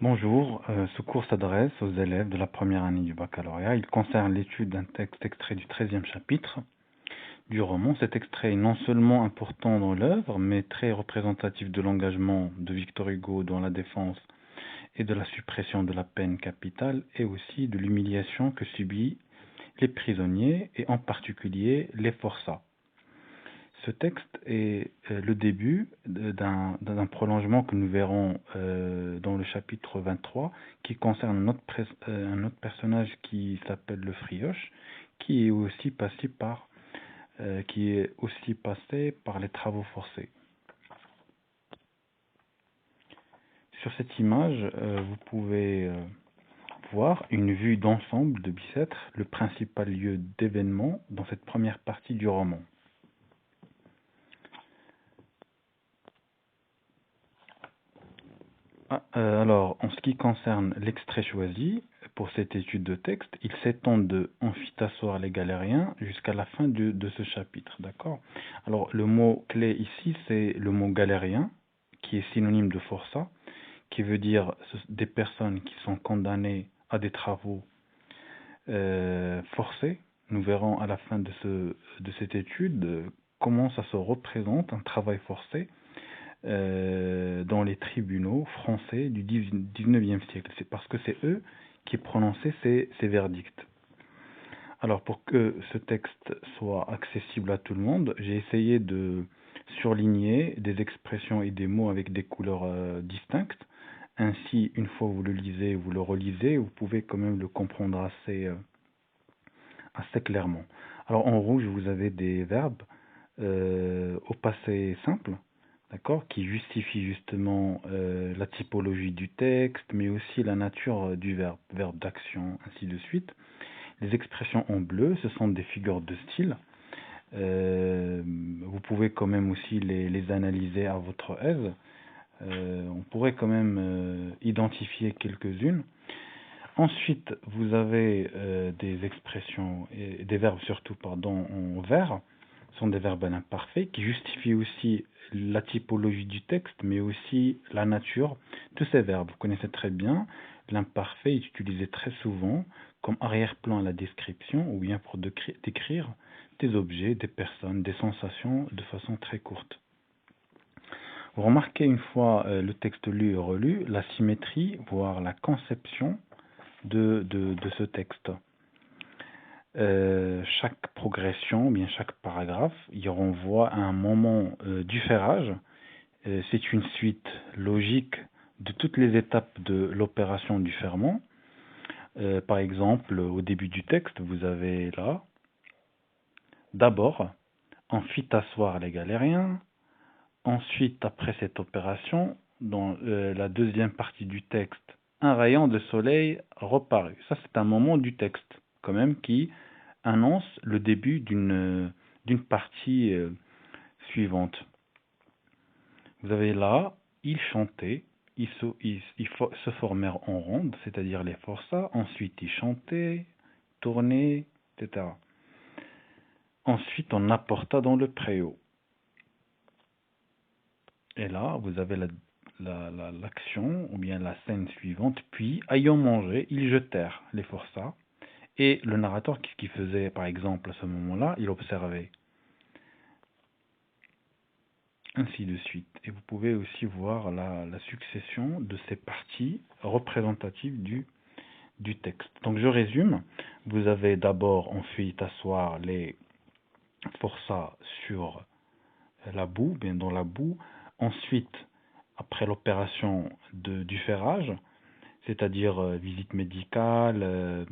Bonjour, ce cours s'adresse aux élèves de la première année du baccalauréat. Il concerne l'étude d'un texte extrait du 13e chapitre du roman. Cet extrait est non seulement important dans l'œuvre, mais très représentatif de l'engagement de Victor Hugo dans la défense et de la suppression de la peine capitale, et aussi de l'humiliation que subissent les prisonniers, et en particulier les forçats. Ce texte est le début d'un prolongement que nous verrons dans le chapitre 23, qui concerne un autre personnage qui s'appelle le Frioche, qui est aussi passé par les travaux forcés. Sur cette image, vous pouvez voir une vue d'ensemble de Bicêtre, le principal lieu d'événement dans cette première partie du roman. Alors, en ce qui concerne l'extrait choisi pour cette étude de texte, il s'étend de « On fit asseoir les galériens » jusqu'à la fin de ce chapitre, d'accord? Alors, le mot clé ici, c'est le mot galérien, qui est synonyme de forçat, qui veut dire des personnes qui sont condamnées à des travaux forcés. Nous verrons à la fin de cette étude comment ça se représente, un travail forcé, dans les tribunaux français du 19e siècle. C'est parce que c'est eux qui prononçaient ces verdicts. Alors, pour que ce texte soit accessible à tout le monde, j'ai essayé de surligner des expressions et des mots avec des couleurs distinctes. Ainsi, une fois vous le lisez, vous le relisez, vous pouvez quand même le comprendre assez clairement. Alors, en rouge, vous avez des verbes au passé simple, d'accord, qui justifie justement la typologie du texte, mais aussi la nature du verbe d'action, ainsi de suite. Les expressions en bleu, ce sont des figures de style. Vous pouvez quand même aussi les analyser à votre aise. On pourrait quand même identifier quelques-unes. Ensuite, vous avez des expressions, et des verbes surtout, pardon, en vert. Ce sont des verbes à l'imparfait qui justifient aussi la typologie du texte, mais aussi la nature de ces verbes. Vous connaissez très bien, l'imparfait est utilisé très souvent comme arrière-plan à la description ou bien pour décrire des objets, des personnes, des sensations de façon très courte. Vous remarquez une fois le texte lu et relu, la symétrie, voire la conception de ce texte. Chaque progression, bien chaque paragraphe, il renvoie à un moment du ferrage. C'est une suite logique de toutes les étapes de l'opération du ferment. Par exemple, au début du texte, vous avez là, d'abord, on fit asseoir les galériens. Ensuite, après cette opération, dans la deuxième partie du texte, un rayon de soleil reparut. Ça, c'est un moment du texte, quand même, qui annonce le début d'une partie suivante. Vous avez là, ils chantaient, ils se formèrent en ronde, c'est-à-dire les forçats. Ensuite, ils chantaient, tournaient, etc. Ensuite, on apporta dans le préau. Et là, vous avez l'action, ou bien la scène suivante. Puis, ayant mangé, ils jetèrent les forçats. Et le narrateur, qu'est-ce qu'il faisait, par exemple, à ce moment-là? Il observait. Ainsi de suite. Et vous pouvez aussi voir la succession de ces parties représentatives du texte. Donc je résume. Vous avez d'abord, on fit asseoir les forçats sur la boue, bien dans la boue. Ensuite, après l'opération du ferrage, c'est-à-dire visite médicale,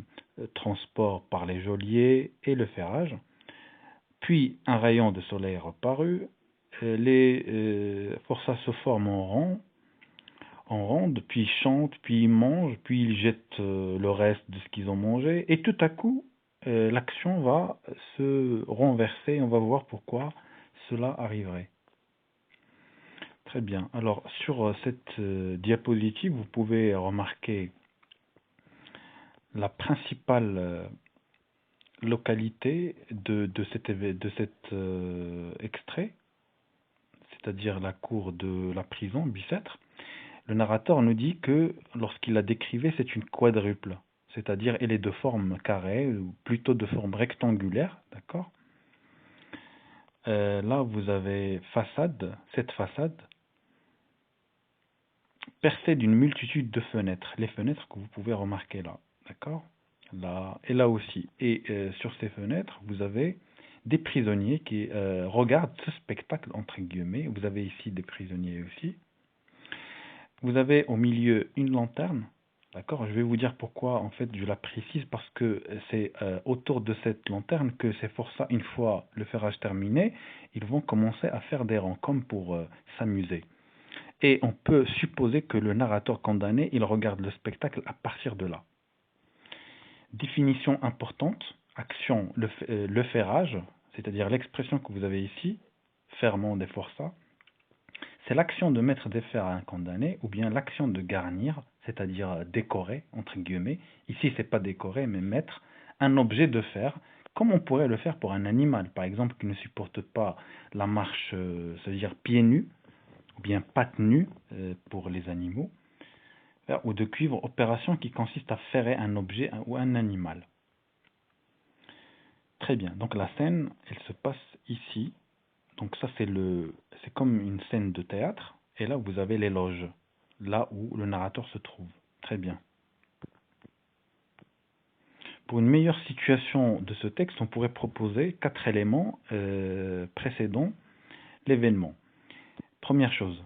transport par les geôliers et le ferrage. Puis un rayon de soleil reparut. Les forçats se forment en ronde, puis ils chantent, puis ils mangent, puis ils jettent le reste de ce qu'ils ont mangé. Et tout à coup, l'action va se renverser. On va voir pourquoi cela arriverait. Très bien. Alors, sur cette diapositive, vous pouvez remarquer la principale localité de cet extrait, c'est-à-dire la cour de la prison, Bicêtre. Le narrateur nous dit que lorsqu'il la décrivait, c'est une quadruple, c'est-à-dire elle est de forme carrée, ou plutôt de forme rectangulaire, d'accord? Là, vous avez façade, cette façade, percée d'une multitude de fenêtres, les fenêtres que vous pouvez remarquer là, d'accord? Là et là aussi. Et sur ces fenêtres, vous avez des prisonniers qui regardent ce spectacle, entre guillemets. Vous avez ici des prisonniers aussi. Vous avez au milieu une lanterne, d'accord? Je vais vous dire pourquoi, en fait, je la précise, parce que c'est autour de cette lanterne que ces forçats, une fois le ferrage terminé, ils vont commencer à faire des rangs, comme pour s'amuser. Et on peut supposer que le narrateur condamné, il regarde le spectacle à partir de là. Définition importante, action, le ferrage, c'est-à-dire l'expression que vous avez ici, ferment des forçats, c'est l'action de mettre des fers à un condamné, ou bien l'action de garnir, c'est-à-dire décorer, entre guillemets. Ici, c'est pas décorer, mais mettre un objet de fer, comme on pourrait le faire pour un animal, par exemple, qui ne supporte pas la marche, c'est-à-dire pieds nus, ou bien pattes nues pour les animaux, ou de cuivre, opération qui consiste à ferrer un objet ou un animal. Très bien, donc la scène, elle se passe ici. Donc ça, c'est comme une scène de théâtre. Et là, vous avez les loges, là où le narrateur se trouve. Très bien. Pour une meilleure situation de ce texte, on pourrait proposer 4 éléments précédant l'événement. Première chose,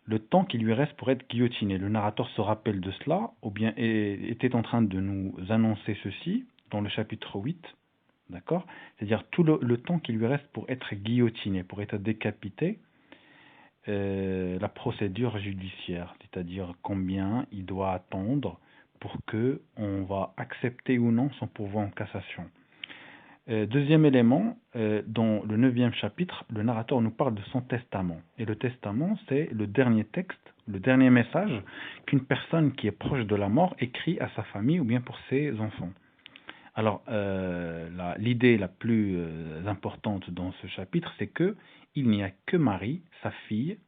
le temps qui lui reste pour être guillotiné. Le narrateur se rappelle de cela, ou bien était en train de nous annoncer ceci dans le chapitre 8. D'accord? C'est-à-dire tout le temps qui lui reste pour être guillotiné, pour être décapité, la procédure judiciaire, c'est-à-dire combien il doit attendre pour que on va accepter ou non son pourvoi en cassation. Deuxième élément, dans le 9e chapitre, le narrateur nous parle de son testament. Et le testament, c'est le dernier texte, le dernier message qu'une personne qui est proche de la mort écrit à sa famille ou bien pour ses enfants. Alors, l'idée la plus importante dans ce chapitre, c'est que il n'y a que Marie, sa fille,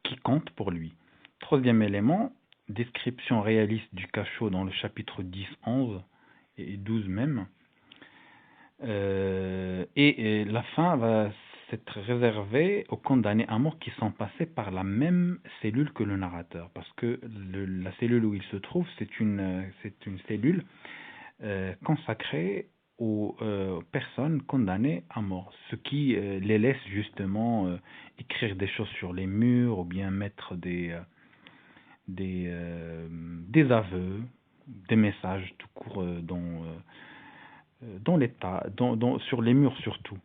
qui compte pour lui. Troisième élément, description réaliste du cachot dans le chapitre 10, 11 et 12 même. Et la fin va s'être réservée aux condamnés à mort qui sont passés par la même cellule que le narrateur. Parce que la cellule où il se trouve, c'est une cellule consacrée aux personnes condamnées à mort, ce qui les laisse justement écrire des choses sur les murs ou bien mettre des aveux, des messages tout court dans l'état, sur les murs surtout.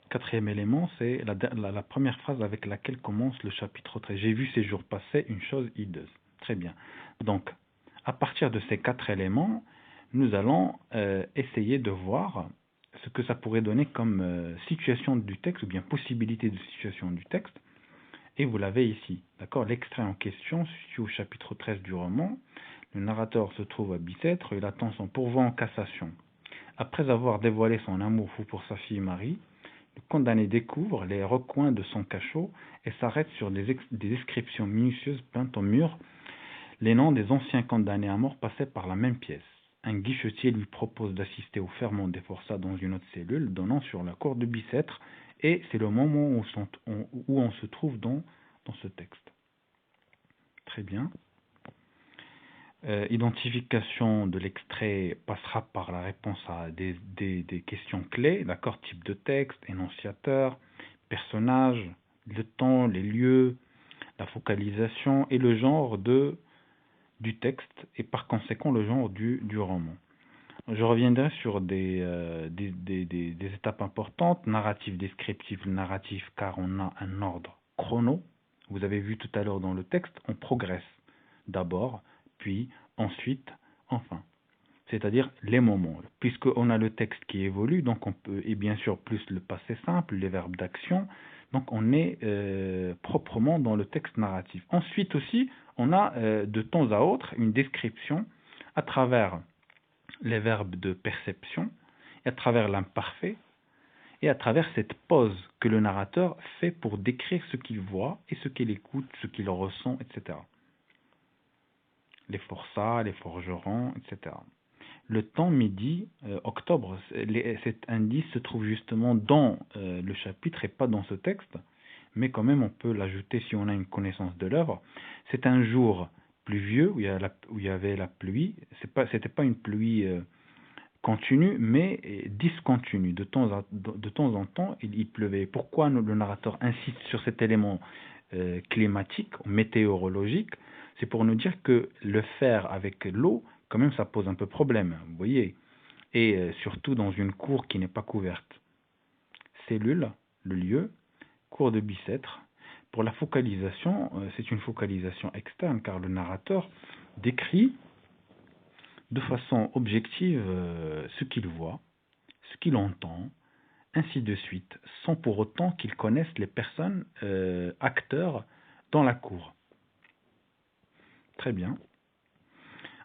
Quatrième élément, c'est la première phrase avec laquelle commence le chapitre 13. J'ai vu ces jours passés une chose hideuse. Très bien. Donc, à partir de ces 4 éléments, nous allons essayer de voir ce que ça pourrait donner comme situation du texte, ou bien possibilité de situation du texte. Et vous l'avez ici, d'accord? L'extrait en question se situe au chapitre 13 du roman. Le narrateur se trouve à Bicêtre, il attend son pourvoi en cassation. Après avoir dévoilé son amour fou pour sa fille Marie, le condamné découvre les recoins de son cachot et s'arrête sur des descriptions minutieuses peintes au mur, les noms des anciens condamnés à mort passaient par la même pièce. Un guichetier lui propose d'assister au ferment des forçats dans une autre cellule donnant sur la cour de Bicêtre, et c'est le moment où on se trouve dans ce texte. Très bien. Identification de l'extrait passera par la réponse à des questions clés, d'accord, type de texte, énonciateur, personnage, le temps, les lieux, la focalisation et le genre du texte et par conséquent le genre du roman. Je reviendrai sur des étapes importantes, narratif, descriptif, narratif, car on a un ordre chrono. Vous avez vu tout à l'heure dans le texte, on progresse d'abord, puis ensuite, enfin. C'est-à-dire les moments. Puisqu'on a le texte qui évolue, donc on peut, et bien sûr plus le passé simple, les verbes d'action, donc on est proprement dans le texte narratif. Ensuite aussi, on a de temps à autre une description à travers les verbes de perception, et à travers l'imparfait, et à travers cette pause que le narrateur fait pour décrire ce qu'il voit et ce qu'il écoute, ce qu'il ressent, etc. Les forçats, les forgerons, etc. Le temps midi, octobre, cet indice se trouve justement dans le chapitre et pas dans ce texte, mais quand même on peut l'ajouter si on a une connaissance de l'œuvre. C'est un jour pluvieux où il y avait la pluie. C'était pas une pluie continue, mais discontinue. De temps en temps, il pleuvait. Pourquoi le narrateur insiste sur cet élément climatique, météorologique? C'est pour nous dire que le faire avec l'eau, quand même, ça pose un peu problème, vous voyez. Et surtout dans une cour qui n'est pas couverte. Cellule, le lieu, cour de Bicêtre. Pour la focalisation, c'est une focalisation externe, car le narrateur décrit de façon objective ce qu'il voit, ce qu'il entend, ainsi de suite, sans pour autant qu'il connaisse les personnes acteurs dans la cour. Très bien.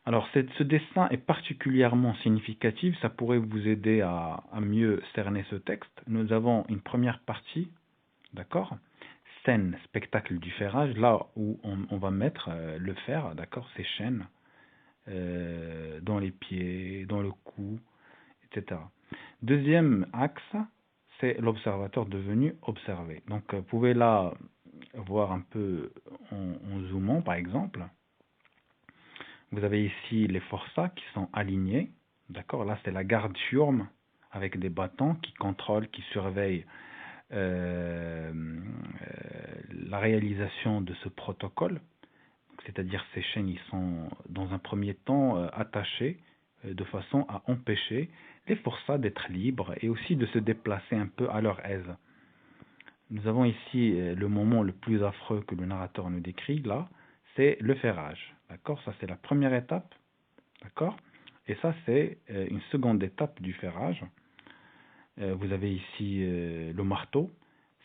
Alors, ce dessin est particulièrement significatif, ça pourrait vous aider à mieux cerner ce texte. Nous avons une première partie, d'accord? Scène, spectacle du ferrage, là où on va mettre le fer, d'accord? Ces chaînes, dans les pieds, dans le cou, etc. Deuxième axe, c'est l'observateur devenu observé. Donc, vous pouvez là voir un peu en zoomant, par exemple. Vous avez ici les forçats qui sont alignés. D'accord? Là, c'est la garde Schurm avec des bâtons qui contrôlent, qui surveillent la réalisation de ce protocole. C'est-à-dire ces chaînes, ils sont dans un premier temps attachés de façon à empêcher les forçats d'être libres et aussi de se déplacer un peu à leur aise. Nous avons ici le moment le plus affreux que le narrateur nous décrit, là, c'est le ferrage. D'accord? Ça, c'est la première étape. D'accord? Et ça, c'est une seconde étape du ferrage. Vous avez ici le marteau.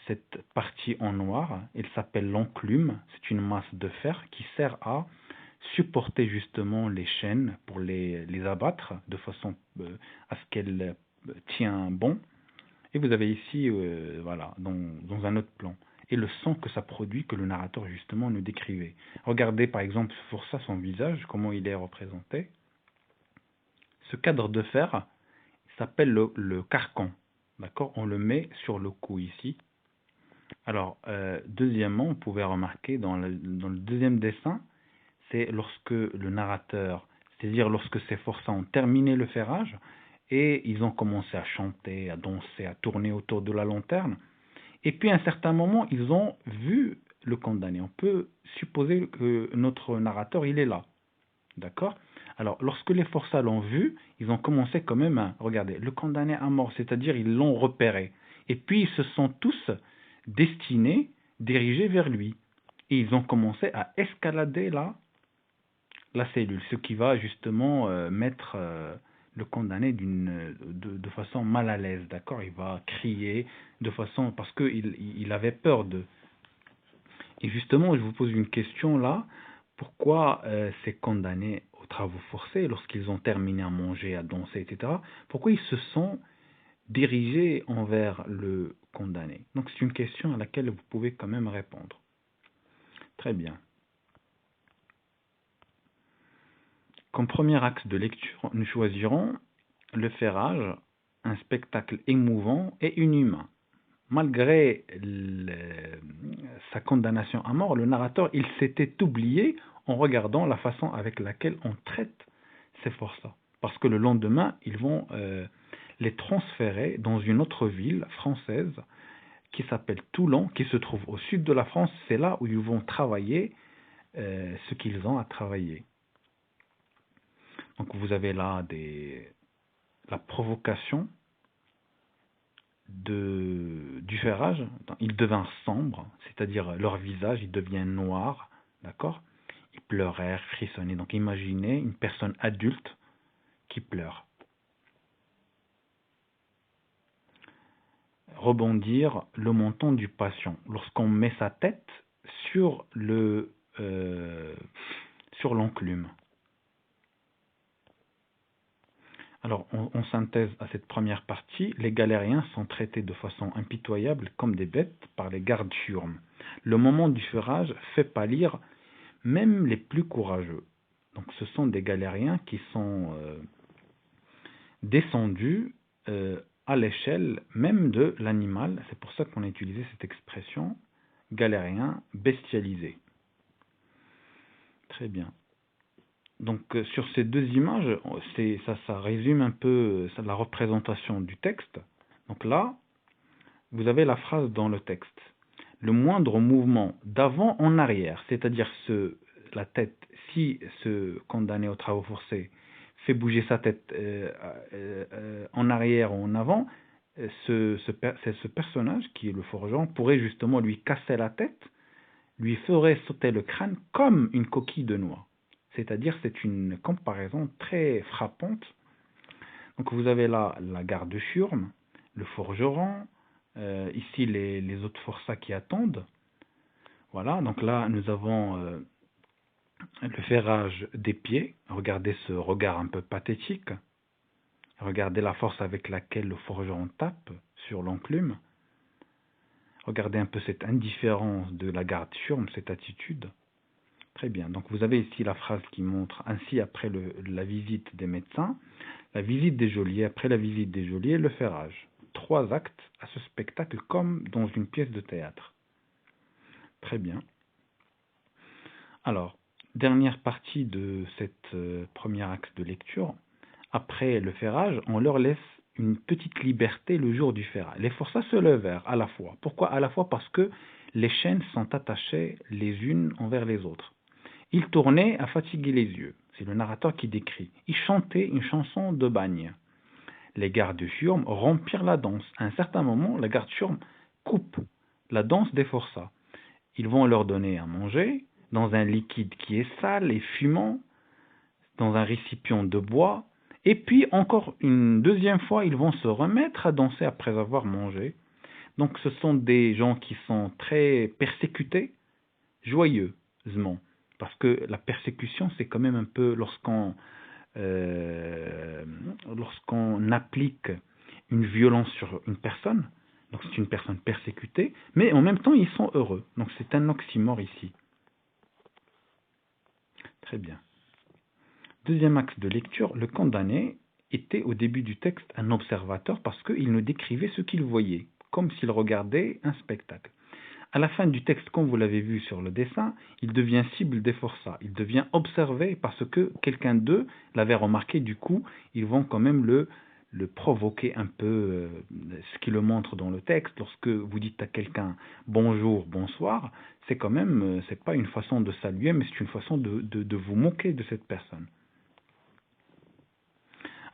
Cette partie en noir, elle s'appelle l'enclume. C'est une masse de fer qui sert à supporter justement les chaînes pour les abattre de façon à ce qu'elles tiennent bon. Et vous avez ici, voilà, dans un autre plan. Et le son que ça produit, que le narrateur justement nous décrivait. Regardez par exemple pour ça son visage, comment il est représenté. Ce cadre de fer s'appelle le carcan. D'accord? On le met sur le cou ici. Alors, deuxièmement, on pouvait remarquer dans le deuxième dessin, c'est lorsque le narrateur, c'est-à-dire lorsque ces forçats ont terminé le ferrage et ils ont commencé à chanter, à danser, à tourner autour de la lanterne. Et puis à un certain moment, ils ont vu le condamné. On peut supposer que notre narrateur, il est là. D'accord? Alors, lorsque les forçats l'ont vu, ils ont commencé quand même à regarder le condamné à mort, c'est-à-dire ils l'ont repéré. Et puis ils se sont tous destinés, dirigés vers lui. Et ils ont commencé à escalader la cellule, ce qui va justement mettre le condamné de façon mal à l'aise, d'accord? Il va crier de façon parce qu'il avait peur de. Et justement, je vous pose une question là. Pourquoi ces condamnés aux travaux forcés, lorsqu'ils ont terminé à manger, à danser, etc., pourquoi ils se sont dirigés envers le condamné? Donc c'est une question à laquelle vous pouvez quand même répondre. Très bien. Comme premier axe de lecture, nous choisirons le ferrage, un spectacle émouvant et inhumain. Malgré sa condamnation à mort, le narrateur il s'était oublié en regardant la façon avec laquelle on traite ces forçats. Parce que le lendemain, ils vont les transférer dans une autre ville française qui s'appelle Toulon, qui se trouve au sud de la France. C'est là où ils vont travailler ce qu'ils ont à travailler. Donc vous avez là la provocation du ferrage. Ils devinrent sombres, c'est-à-dire leur visage, il devient noir, d'accord? Ils pleurèrent, frissonnaient. Donc imaginez une personne adulte qui pleure. Rebondir le menton du patient. Lorsqu'on met sa tête sur l'enclume. Alors, en synthèse à cette première partie, les galériens sont traités de façon impitoyable comme des bêtes par les gardes chiourmes. Le moment du ferrage fait pâlir même les plus courageux. Donc, ce sont des galériens qui sont descendus à l'échelle même de l'animal. C'est pour ça qu'on a utilisé cette expression galérien bestialisé. Très bien. Donc sur ces deux images, ça résume un peu la représentation du texte. Donc là, vous avez la phrase dans le texte. Le moindre mouvement d'avant en arrière, c'est-à-dire la tête, si ce condamné aux travaux forcés fait bouger sa tête en arrière ou en avant, ce personnage, qui est le forgeron, pourrait justement lui casser la tête, lui ferait sauter le crâne comme une coquille de noix. C'est-à-dire, c'est une comparaison très frappante. Donc vous avez là la garde de Churme, le forgeron, ici les autres forçats qui attendent. Voilà, donc là nous avons le ferrage des pieds. Regardez ce regard un peu pathétique. Regardez la force avec laquelle le forgeron tape sur l'enclume. Regardez un peu cette indifférence de la garde Churme, cette attitude. Très bien, donc vous avez ici la phrase qui montre ainsi après la visite des médecins, la visite des geôliers, après la visite des geôliers, le ferrage. 3 actes à ce spectacle comme dans une pièce de théâtre. Très bien. Alors, dernière partie de cette premier axe de lecture. Après le ferrage, on leur laisse une petite liberté le jour du ferrage. Les forçats se levèrent à la fois. Pourquoi à la fois? Parce que les chaînes sont attachées les unes envers les autres. Ils tournaient à fatiguer les yeux. C'est le narrateur qui décrit. Ils chantaient une chanson de bagne. Les gardes de Churme rompirent la danse. À un certain moment, la garde Churme coupe la danse des forçats. Ils vont leur donner à manger dans un liquide qui est sale et fumant, dans un récipient de bois. Et puis, encore une deuxième fois, ils vont se remettre à danser après avoir mangé. Donc, ce sont des gens qui sont très persécutés, joyeusement. Parce que la persécution, c'est quand même un peu lorsqu'on applique une violence sur une personne, donc c'est une personne persécutée, mais en même temps ils sont heureux. Donc c'est un oxymore ici. Très bien. Deuxième axe de lecture, le condamné était au début du texte un observateur parce qu'il nous décrivait ce qu'il voyait, comme s'il regardait un spectacle. À la fin du texte, comme vous l'avez vu sur le dessin, il devient cible des forçats. Il devient observé parce que quelqu'un d'eux l'avait remarqué. Du coup, ils vont quand même le provoquer un peu, ce qui le montre dans le texte. Lorsque vous dites à quelqu'un bonjour, bonsoir, c'est quand même, c'est pas une façon de saluer, mais c'est une façon de vous moquer de cette personne.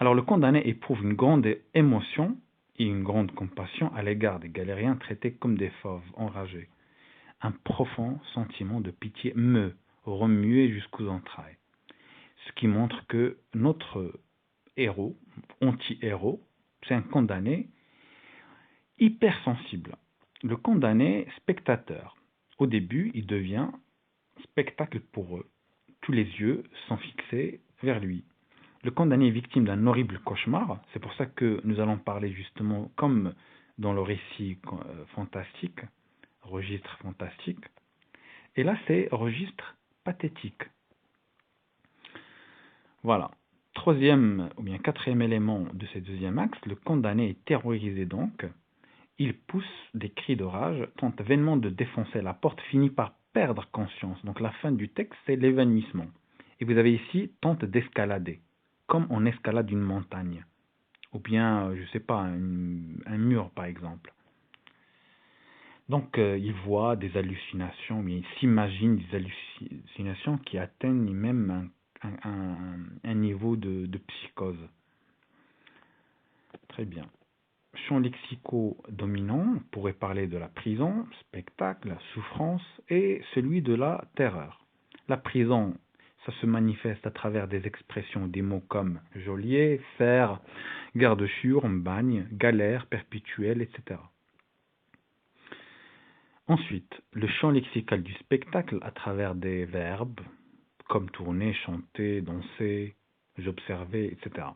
Alors le condamné éprouve une grande émotion et une grande compassion à l'égard des galériens traités comme des fauves enragés. Un profond sentiment de pitié me remuait jusqu'aux entrailles. Ce qui montre que notre héros, anti-héros, c'est un condamné hypersensible. Le condamné spectateur. Au début, il devient spectacle pour eux. Tous les yeux sont fixés vers lui. Le condamné est victime d'un horrible cauchemar. C'est pour ça que nous allons parler justement, comme dans le récit fantastique, registre fantastique. Et là, c'est registre pathétique. Voilà. Troisième ou bien quatrième élément de ce deuxième axe, le condamné est terrorisé donc. Il pousse des cris de rage, tente vainement de défoncer la porte, finit par perdre conscience. Donc la fin du texte, c'est l'évanouissement. Et vous avez ici tente d'escalader, comme on escalade une montagne. Ou bien, je ne sais pas, un mur par exemple. Donc, il voit des hallucinations, mais il s'imagine des hallucinations qui atteignent même un niveau de psychose. Très bien. Champ lexico-dominant, on pourrait parler de la prison, spectacle, la souffrance, et celui de la terreur. La prison, ça se manifeste à travers des expressions, des mots comme geôlier, fer, garde-chiourme, bagne, galère perpétuelle, etc. Ensuite, le champ lexical du spectacle à travers des verbes comme tourner, chanter, danser, j'observais, etc.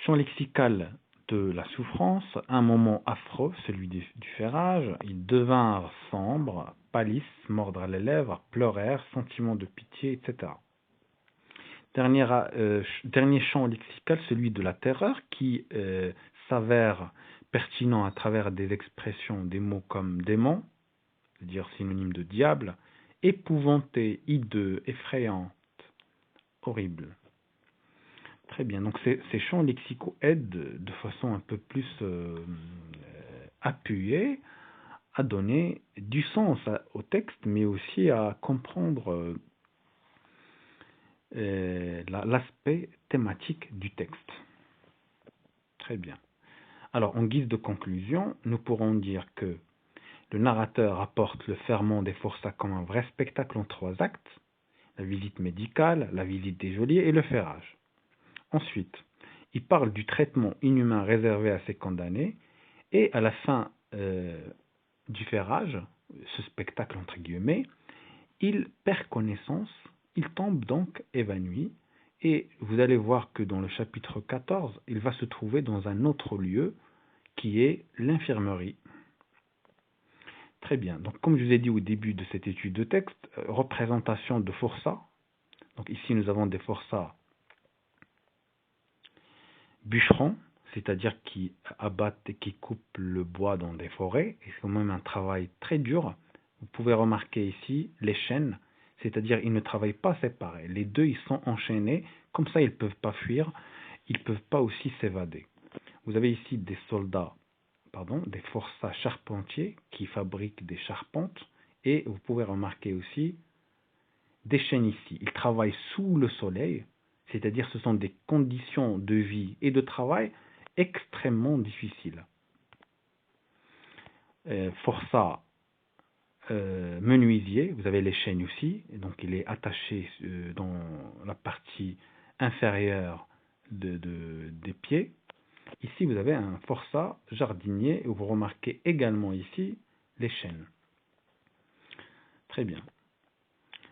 Champ lexical de la souffrance, un moment affreux, celui du ferrage. Ils devinrent sombres, pâlissent, mordre les lèvres, pleurèrent, sentiment de pitié, etc. Dernier champ lexical, celui de la terreur, qui s'avère pertinent à travers des expressions, des mots comme démon, c'est-à-dire synonyme de diable, épouvanté, hideux, effrayante, horrible. Très bien, donc ces champs lexicaux aident de façon un peu plus appuyée à donner du sens au texte, mais aussi à comprendre l'aspect thématique du texte. Très bien. Alors, en guise de conclusion, nous pourrons dire que le narrateur apporte le ferment des forçats comme un vrai spectacle en 3 actes, la visite médicale, la visite des geôliers et le ferrage. Ensuite, il parle du traitement inhumain réservé à ces condamnés, et à la fin du ferrage, ce spectacle entre guillemets, il perd connaissance, il tombe donc évanoui, et vous allez voir que dans le chapitre 14, il va se trouver dans un autre lieu qui est l'infirmerie. Très bien, donc comme je vous ai dit au début de cette étude de texte, représentation de forçats. Donc ici nous avons des forçats bûcherons, c'est-à-dire qui abattent et qui coupent le bois dans des forêts, et c'est quand même un travail très dur. Vous pouvez remarquer ici les chaînes, c'est-à-dire ils ne travaillent pas séparés. Les deux, ils sont enchaînés, comme ça ils ne peuvent pas fuir, ils ne peuvent pas aussi s'évader. Vous avez ici des soldats, des forçats charpentiers qui fabriquent des charpentes, et vous pouvez remarquer aussi des chaînes ici. Ils travaillent sous le soleil, c'est-à-dire ce sont des conditions de vie et de travail extrêmement difficiles. Forçat menuisier, vous avez les chaînes aussi, et donc il est attaché dans la partie inférieure des pieds. Ici vous avez un forçat jardinier, et vous remarquez également ici les chaînes. Très bien.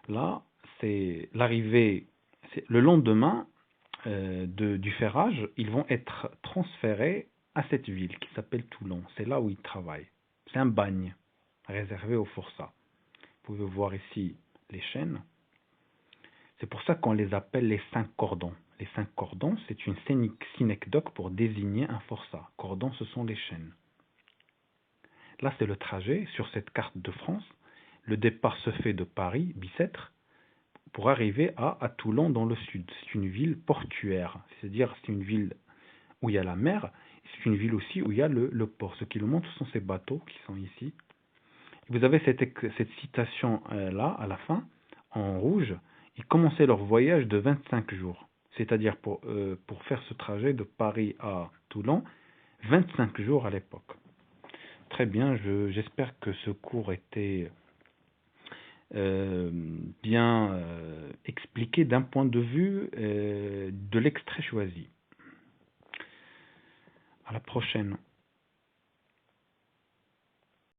Là, c'est l'arrivée, le lendemain du ferrage, ils vont être transférés à cette ville qui s'appelle Toulon. C'est là où ils travaillent. C'est un bagne réservé aux forçats. Vous pouvez voir ici les chaînes. C'est pour ça qu'on les appelle les 5 cordons. Les 5 cordons, c'est une synecdoque pour désigner un forçat. Cordons, ce sont les chaînes. Là, c'est le trajet sur cette carte de France. Le départ se fait de Paris, Bicêtre, pour arriver à Toulon dans le sud. C'est une ville portuaire, c'est-à-dire c'est une ville où il y a la mer, c'est une ville aussi où il y a le port. Ce qui le montre, ce sont ces bateaux qui sont ici. Vous avez cette citation là, à la fin, en rouge. Ils commençaient leur voyage de 25 jours. C'est-à-dire pour faire ce trajet de Paris à Toulon, 25 jours à l'époque. Très bien, j'espère que ce cours était bien expliqué d'un point de vue de l'extrait choisi. À la prochaine.